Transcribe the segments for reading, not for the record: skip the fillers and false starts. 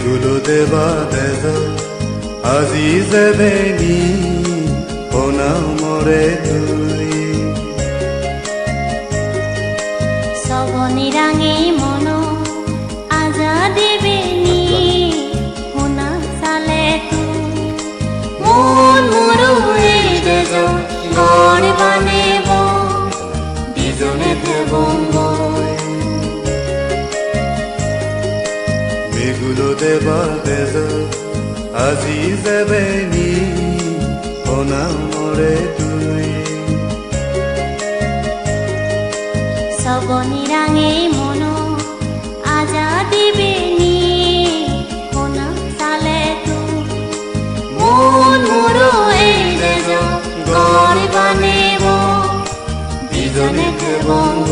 মেগুলো দেবা দেজ আজি যেবেনি হোনা মরে তুই সবনি রাঙে মন আজাদি বেনি হোনা সালে তু মন মোরো এই দেজ গড় বানেব বিজনে দেবঙ্গ মেগুলো দেবা দেজ আজি যেবেনি হোনা মরে তুই সবনি রাঙে মন আজাদি বেনি হোনা সালে তু মন মোরো এই দেজ গড় বানেব বিজনে দেবঙ্গ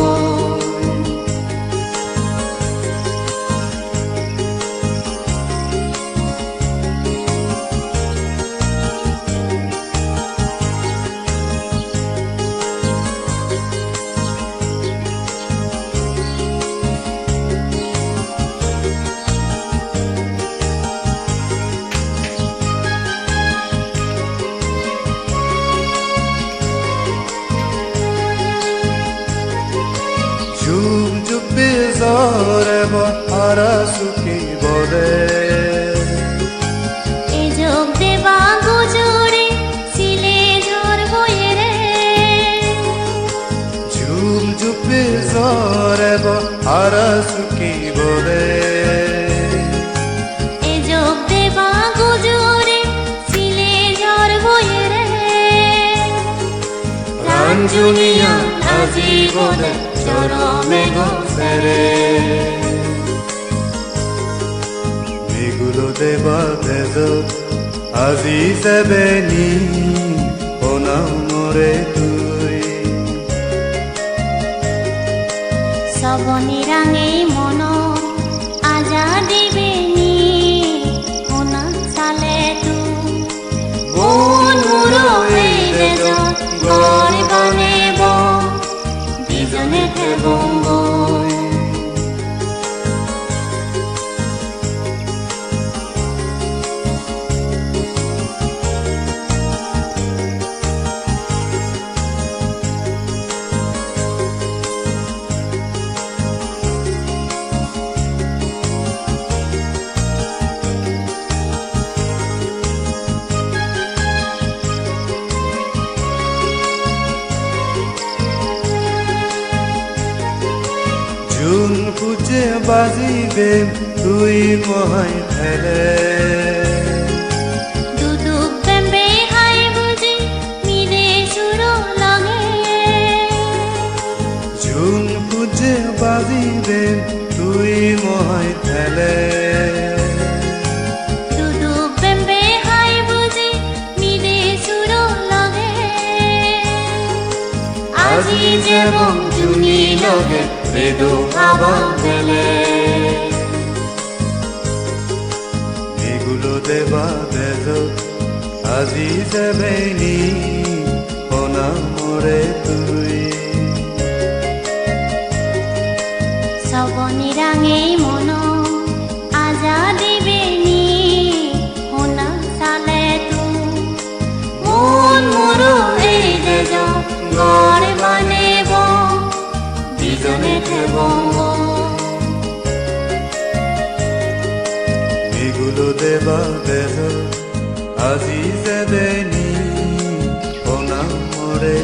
ঝুম ঝুপি জরে বহারা সুখী বলে এ যোগ দেবা গুজরে সিলে ঝড় বয়ে রে ঝুম ঝুপি জরে বহারা সুখী বলে এ যোগ দেবা গুজরে সিলে ঝড় বয়ে রে রাঞ্জুনিয়া আজি বলে চরমে গোসরে মেগুলো দেবা দেজ আজি যেবেনি হোনা মরে তুই সবনি রাঙে মন আজাদি বেনি হোনা সালে তু মন মোরো এই দেজ গড় বানেব বিজনে দেবঙ্গ জুন পুজে বাজিবে তুই মহাই ফেলে দুদুক বেম্বে হাই বুঝি মিলে সুরো লাগে জুন পুজে বাজিবে তুই মহাই ফেলে দুদুক বেম্বে হাই বুঝি মিলে সুরো লাগে আজি যেমন জুনি লগে বেদু হাবা দেলে মেগুলো দেবা দেজ আজি যেবেনি হোনা মরে তুই সবনি রাঙে মন আজাদি বেনি হোনা সালে তু মন মোরো এই দেজ গড় বানেব বিজনে দেবঙ্গ মেগুলো দেবা দেজ আজি যেবেনি হোনা মরে